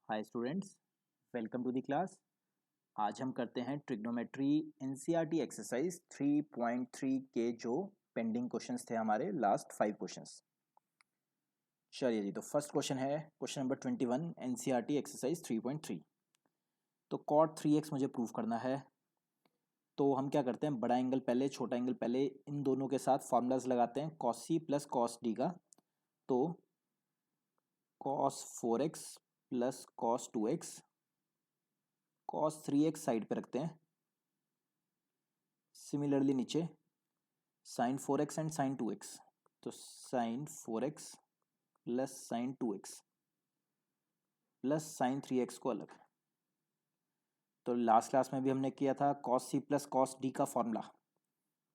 Hi students, welcome to the class. आज हम करते हैं ट्रिग्नोमेट्री एनसीईआरटी एक्सरसाइज 3.3 के जो पेंडिंग क्वेश्चंस थे हमारे लास्ट 5 क्वेश्चंस। चलिए जी, तो फर्स्ट क्वेश्चन है क्वेश्चन नंबर 21 एनसीईआरटी एक्सरसाइज 3.3। तो कॉट 3x मुझे प्रूव करना है। तो हम क्या करते हैं, बड़ा एंगल पहले छोटा एंगल पहले, इन दोनों के साथ फार्मूलाज लगाते हैं कॉस सी प्लस कॉस डी का। तो cos 4x plus cos 2x, cos 3x side पे रखते हैं। सिमिलरली नीचे sign 4x and sine 2x, तो sine 4x plus sine 2x plus sine 3x को अलग। तो लास्ट क्लास में भी हमने किया था कॉस सी प्लस कॉस डी का फॉर्मूला।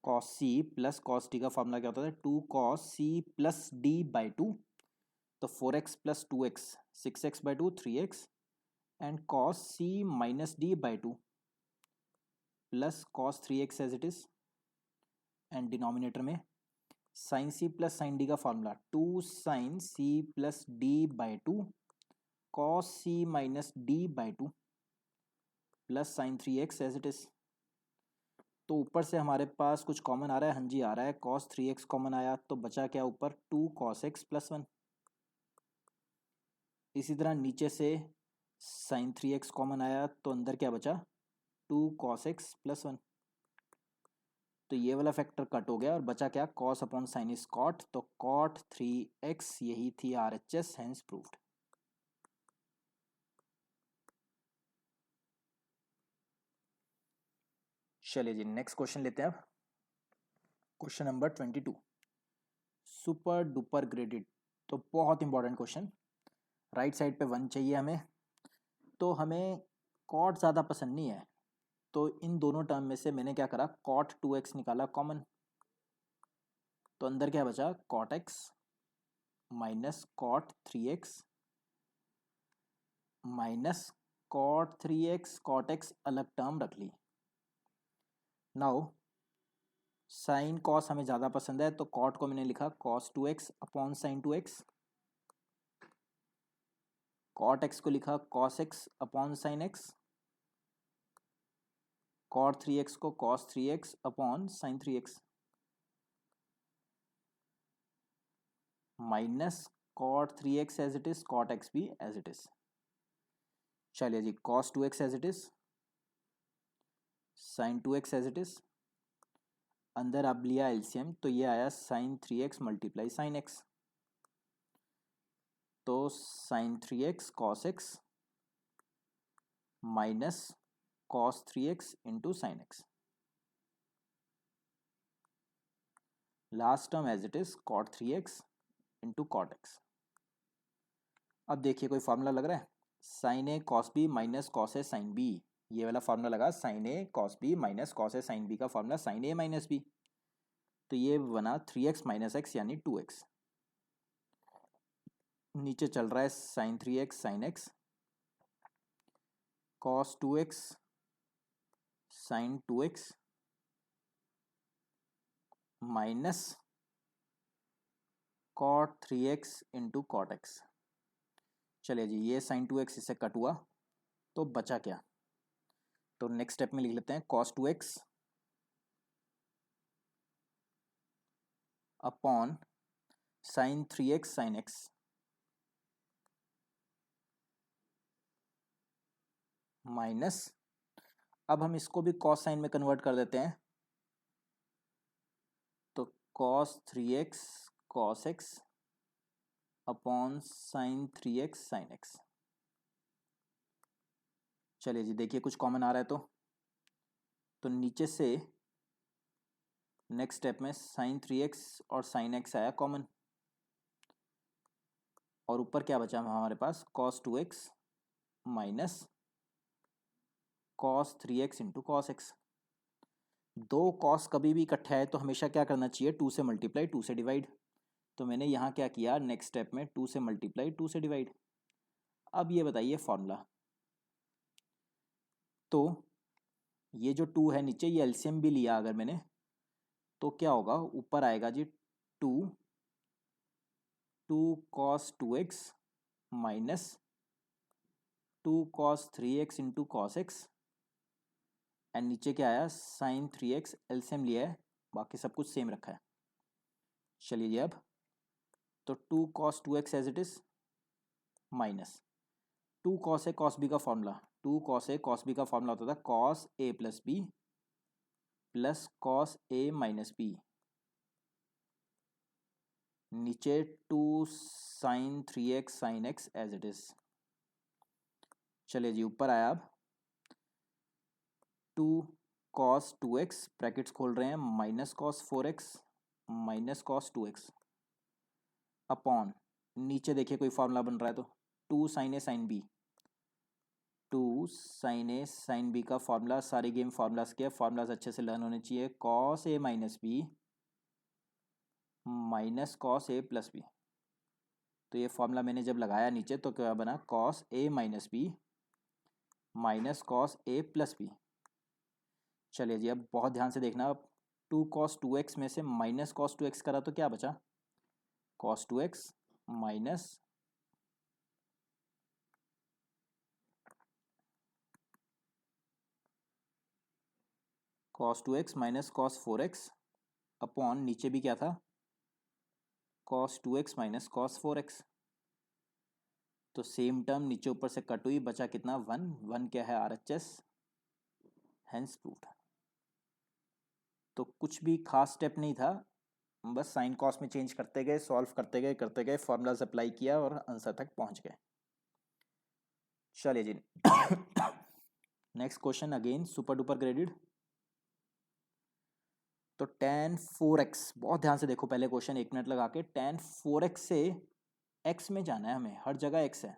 कॉस सी प्लस कॉस डी का फॉर्मूला क्या होता है, 2 cos c+d/2। तो 4x plus 2x 6x/2 3x and cos c minus d/2 plus cos 3x as it is. And denominator में sine c plus sine d का formula 2 sin c+d/2 cos c minus d/2 plus sine 3x as it is. तो ऊपर से हमारे पास कुछ common आ रहा है, हाँ जी आ रहा है, cos 3x कॉमन आया तो बचा क्या ऊपर 2 cos x + 1। इसी तरह नीचे से साइन 3x कॉमन आया तो अंदर क्या बचा 2 cos x + 1। तो ये वाला फैक्टर कट हो गया और बचा क्या cos upon sine is cot। तो cot 3x यही थी RHS, हेंस प्रूव्ड। चलिए जी, नेक्स्ट क्वेश्चन लेते हैं अब। Question number 22 super duper graded. तो बहुत इंपॉर्टेंट क्वेश्चन। राइट साइड पे 1 चाहिए हमें। तो हमें कॉट ज़्यादा पसंद नहीं है, तो इन दोनों टर्म में से मैंने क्या करा, कॉट 2x निकाला कॉमन। तो अंदर क्या बचा cot x minus cot 3x minus cot 3x, cot x अलग टर्म रख ली। नाउ साइन कॉस हमें ज़्यादा पसंद है, तो कॉट को मैंने लिखा cos 2x upon sine 2x। Cot x को लिखा cos x upon sine x। Cot 3x को cos 3x upon sine 3x minus cot 3x as it is, cot x भी एज इट इज। चलिए जी, cos 2x as it is, sine 2x as it is. अंदर अब लिया LCM तो ये आया sine 3x multiply sine x। तो sine 3x cos x minus cos 3x into sine x। Last term as it is cot 3x into cot x। अब देखिए कोई फॉर्मूला लग रहा है, sine A cos B minus cos A sine B. ये वाला formula लगा, sine A cos B minus cos A sine B का formula sine A minus B. तो ये बना 3x माइनस एक्स यानी 2x। नीचे चल रहा है sine 3x sine x, cos 2x sine 2x minus cot 3x into cot x। चलिए जी, ये साइन 2x इससे कट हुआ तो बचा क्या। तो नेक्स्ट स्टेप में लिख लेते हैं cos 2x upon sine 3x sine x minus, अब हम इसको भी कॉस साइन में कन्वर्ट कर देते हैं। तो cos 3x cos x upon sine 3x sine x। चलिए जी, देखिए कुछ कॉमन आ रहा है तो नीचे से नेक्स्ट स्टेप में साइन 3x और साइन x आया कॉमन, और ऊपर क्या बचा हमारे पास cos 2x minus cos 3x into cos x. दो cos कभी भी इकट्ठा है तो हमेशा क्या करना चाहिए, 2 से मल्टीप्लाई 2 से डिवाइड। तो मैंने यहाँ क्या किया, नेक्स्ट स्टेप में 2 से मल्टीप्लाई 2 से डिवाइड। अब ये बताइए फॉर्मूला। तो ये जो 2 है नीचे, ये एलसीएम भी लिया अगर मैंने, तो क्या होगा ऊपर आएगा जी 2 2 cos 2x minus 2 cos 3x into cos x, and नीचे क्या आया साइन 3x, एलसीएम लिया है, बाकी सब कुछ सेम रखा है। चलिए जी अब तो 2 cos 2x as it is minus 2 cos a cos b का formula, 2 cos a cos b का फॉर्मूला होता था cos a plus B plus cos a minus B, नीचे 2 sin 3x sin x as it is. चलिए जी ऊपर आया अब 2 cos 2x ब्रैकेट्स खोल रहे हैं minus cos 4x minus cos 2x upon, नीचे देखिए कोई फार्मूला बन रहा है तो 2 sin a sin b, 2 sin a sin b का फार्मूला, सारी गेम फार्मूलाज के फार्मूलाज अच्छे से लर्न होने चाहिए, cos a minus B minus cos a plus B. तो ये फार्मूला मैंने जब लगाया नीचे तो क्या बना cos a minus B minus cos a plus B. चलिए जी अब बहुत ध्यान से देखना, अब 2 cos 2x में से माइनस cos 2x करा तो क्या बचा cos 2x minus cos 2x minus cos 4x upon नीचे भी क्या था cos 2x minus cos 4x। तो सेम टर्म नीचे ऊपर से कट हुई, बचा कितना 1, 1 क्या है RHS, हेंस प्रूव्ड। तो कुछ भी खास स्टेप नहीं था, बस साइन कॉस में चेंज करते गए, सॉल्व करते गए फॉर्मूलाज अप्लाई किया और आंसर तक पहुंच गए। चलिए जी next question again super duper graded. तो tan 4x, बहुत ध्यान से देखो पहले क्वेश्चन, 1 मिनट लगा के, tan 4x से x में जाना है हमें, हर जगह x है।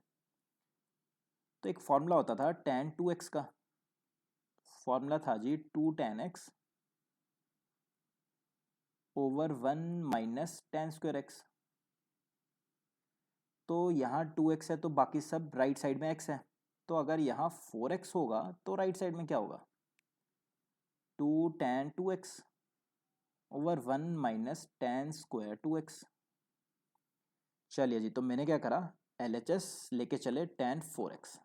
तो एक फॉर्मूला होता था tan 2x का, फॉर्मूला था जी 2 tan x over 1 minus tan square x। तो यहाँ 2x है तो बाकी सब राइट साइड में x है, तो अगर यहाँ 4x होगा तो राइट साइड में क्या होगा 2 tan 2x over 1 minus tan square 2x। चलिए जी तो मैंने क्या करा LHS लेके चले tan 4x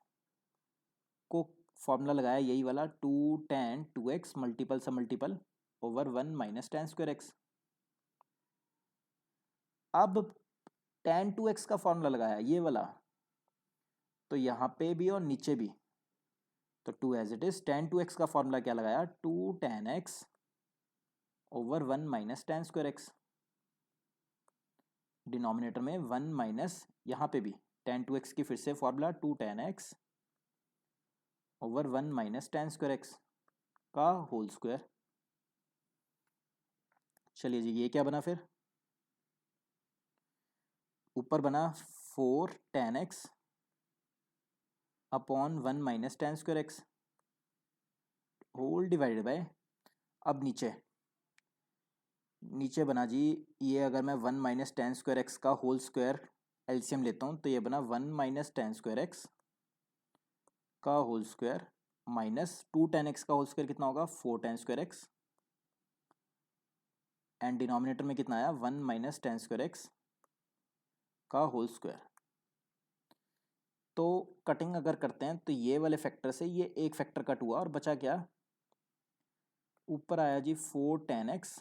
को फॉर्मूला लगाया यही वाला 2 tan 2x मल्टीपल सा multiple over 1 minus tan square x। अब tan 2x का फॉर्मूला लगाया ये वाला, तो यहाँ पे भी और नीचे भी, तो 2 as it is tan 2x का फॉर्मूला क्या लगाया 2 tan x over 1 minus tan square x। Denominator में 1 माइनस, यहाँ पे भी tan 2x की फिर से formula 2 tan x over 1 minus tan square x का होल स्क्वायर। चलिए जी ये क्या बना फिर, ऊपर बना 4 tan x upon 1 minus tan square x whole divided by, अब नीचे बना जी ये, अगर मैं 1 माइनस tan स्क्वायर x का होल स्क्वायर एलसीएम लेता हूँ तो ये बना 1 माइनस tan स्क्वायर x का whole square minus 2 tan x का होल स्क्वायर कितना होगा 4 tan square x, and denominator में कितना आया 1 माइनस tan स्क्वायर x का होल स्क्वायर। तो कटिंग अगर करते हैं तो ये वाले फैक्टर से ये एक फैक्टर कट हुआ और बचा क्या, ऊपर आया जी 4 tan x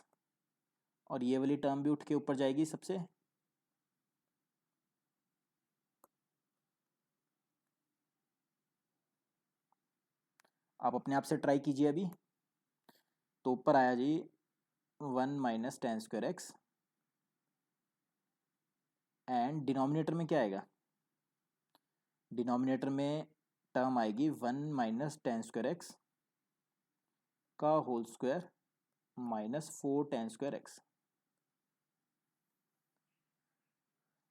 और ये वाली टर्म भी उठ के ऊपर जाएगी सबसे, आप अपने आप से ट्राई कीजिए अभी। तो ऊपर आया जी 1 minus tan square x and denominator में क्या आएगा, डिनोमिनेटर में टर्म आएगी 1 माइनस tan स्क्वायर एक्स का whole square minus 4 tan square x.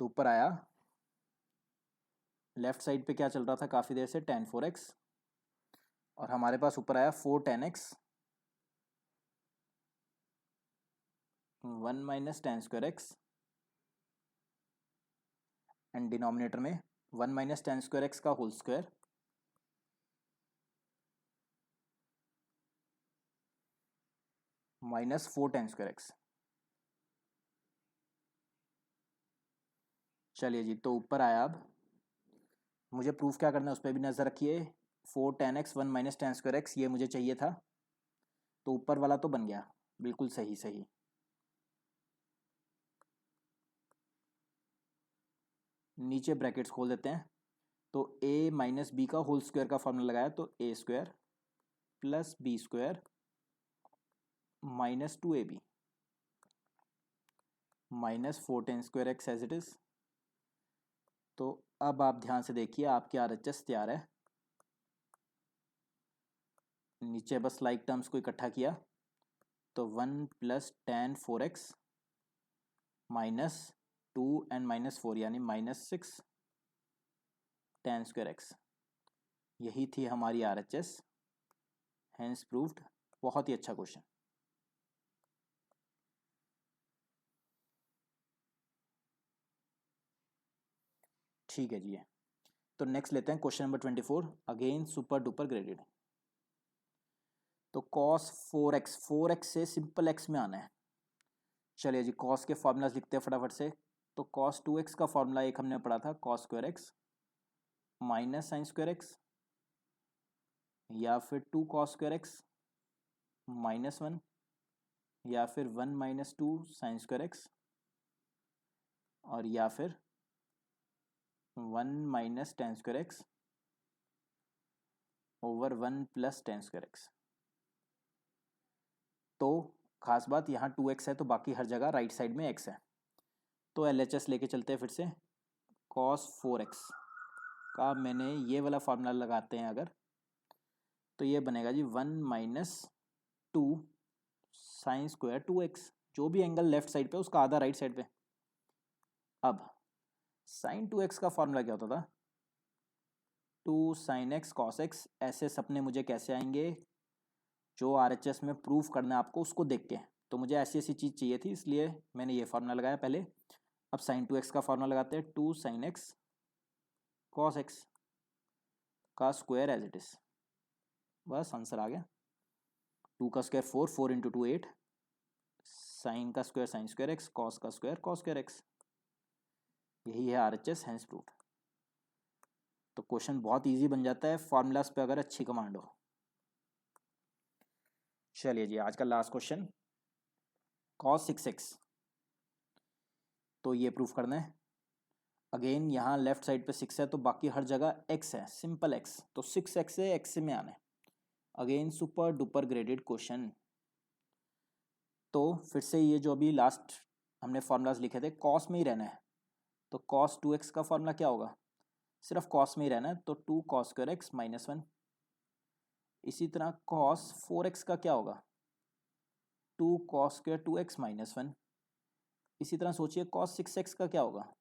तो ऊपर आया, लेफ्ट साइड पे क्या चल रहा था काफ़ी देर से tan 4x, और हमारे पास ऊपर आया 4 tan x 1 minus tan square x and denominator में 1 माइनस tan स्क्वायर एक्स का whole square minus 4 tan square x. चलिए जी तो ऊपर आया अब मुझे प्रूफ क्या करना है उस पर भी नज़र रखिए। 4 tan x 1 - tan² x ये मुझे चाहिए था, तो ऊपर वाला तो बन गया, बिल्कुल सही सही। नीचे ब्रैकेट्स खोल देते हैं, तो a - b का होल स्क्वायर का फॉर्मूला लगाया, तो a² + b² - 2ab -4 tan² x as it is. तो अब आप ध्यान से देखिए, आपकी RHS तैयार है। नीचे बस लाइक टर्म्स को इकट्ठा किया, तो 1 + tan4x -2 and -4 यानी -6 tan²x, यही थी हमारी RHS, हैंस प्रूव्ड। बहुत ही अच्छा क्वेश्चन। ठीक है जी। तो नेक्स्ट लेते हैं question number 24, again super duper graded. तो cos 4x से सिंपल x में आना है। चलिए जी, cos के फॉर्मूलाज लिखते हैं फटाफट से। तो cos 2x का फॉर्मूला एक हमने पढ़ा था, cos² x -sin²x, या फिर 2 cos²x -1, या फिर 1 - 2 sin²x, और या फिर 1 - tan²x ओवर 1 + tan²x। तो खास बात यहाँ 2x है, तो बाकी हर जगह राइट साइड में x है। तो LHS लेके चलते हैं फिर से। cos 4x का मैंने ये वाला फार्मूला लगाते हैं अगर, तो ये बनेगा जी 1 - 2 sin² 2x, जो भी एंगल लेफ्ट साइड पे उसका आधा राइट साइड पे। अब sin 2x का फॉर्मूला क्या होता था, 2 sin x cos x। ऐसे सपने मुझे कैसे आएंगे, जो RHS में प्रूफ करना है आपको उसको देख के। तो मुझे ऐसी ऐसी चीज़ चाहिए थी, इसलिए मैंने ये फार्मूला लगाया पहले। अब sin 2x का फॉर्मूला लगाते हैं, 2 sin x cos x का स्क्वायर एज इट इज़। बस आंसर आ गया। 2 का स्क्वायर 4, 4 × 2 8, साइन का स्क्वायर sin² x, cos का स्क्वायर cos² x। यही है RHS, हैंस प्रूफ। तो क्वेश्चन बहुत इजी बन जाता है फार्मूलाज पे अगर अच्छी कमांड हो। चलिए जी, आज का लास्ट क्वेश्चन, cos 6x। तो ये प्रूफ करना है। अगेन यहाँ लेफ्ट साइड पे 6 है, तो बाकी हर जगह x है, सिंपल x। तो 6x से x में आना है। Again super duper graded question. तो फिर से ये जो अभी लास्ट हमने फार्मूलाज लिखे थे, cos में ही रहना है। तो cos 2x का फॉर्मूला क्या होगा, सिर्फ cos में ही रहना है, तो 2 cos² x -1। इसी तरह cos 4x का क्या होगा, 2 cos² 2x -1। इसी तरह सोचिए cos 6x का क्या होगा,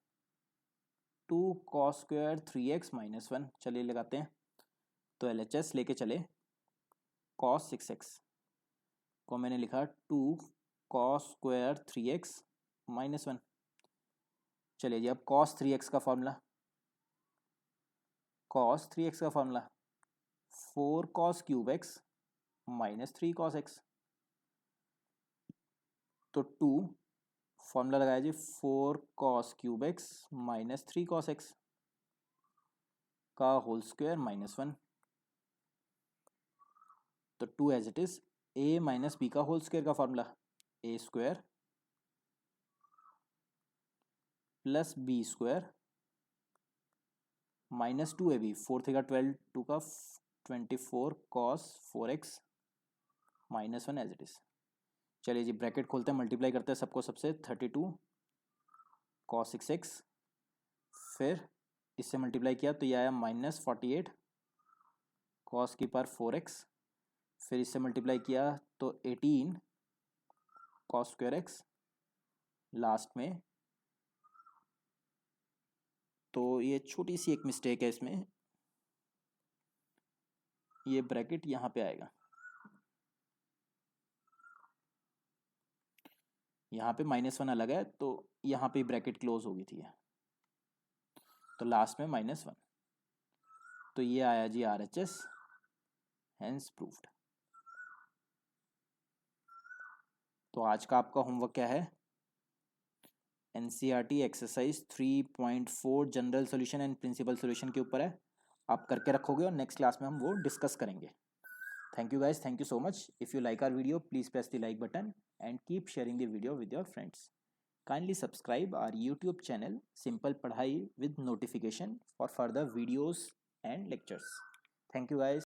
2 cos² 3x -1। चलिए लगाते हैं। तो LHS लेके चले, cos 6x को मैंने लिखा 2 cos² 3x -1। चलिए जी, अब cos 3x का फॉर्मूला, cos 3x का formula 4 cos³ x -3 cos x। तो 2 फॉर्मूला लगाया जी 4 cos³ x -3 cos x का होल स्क्वायर -1। तो 2 as it is. a - b का होल स्क्वायर का फॉर्मूला a² + b² -2ab, 4 × 12, 2 का 24 cos 4x -1 as it is. चलिए जी, ब्रैकेट खोलते हैं, मल्टीप्लाई करते हैं सबको सबसे, 32 cos 6x, फिर इससे मल्टीप्लाई किया तो ये आया -48 cos की पावर 4x, फिर इससे मल्टीप्लाई किया तो 18 cos² x लास्ट में। तो ये छोटी सी एक मिस्टेक है इसमें, ये ब्रैकेट यहाँ पे आएगा, यहाँ पे -1 अलग है, तो यहाँ पे ब्रैकेट क्लोज हो गई थी, तो लास्ट में -1। तो ये आया जी RHS, हैंस प्रूफ्ड। तो आज का आपका होमवर्क क्या है, NCERT exercise 3.4 general solution and principal solution के ऊपर है। आप करके रखोगे और नेक्स्ट क्लास में हम वो डिस्कस करेंगे। Thank you guys, thank you so much. If you like our video please press the like button and keep sharing the video with your friends. Kindly subscribe our YouTube channel Simple Padhai with notification for further videos and lectures. Thank you guys.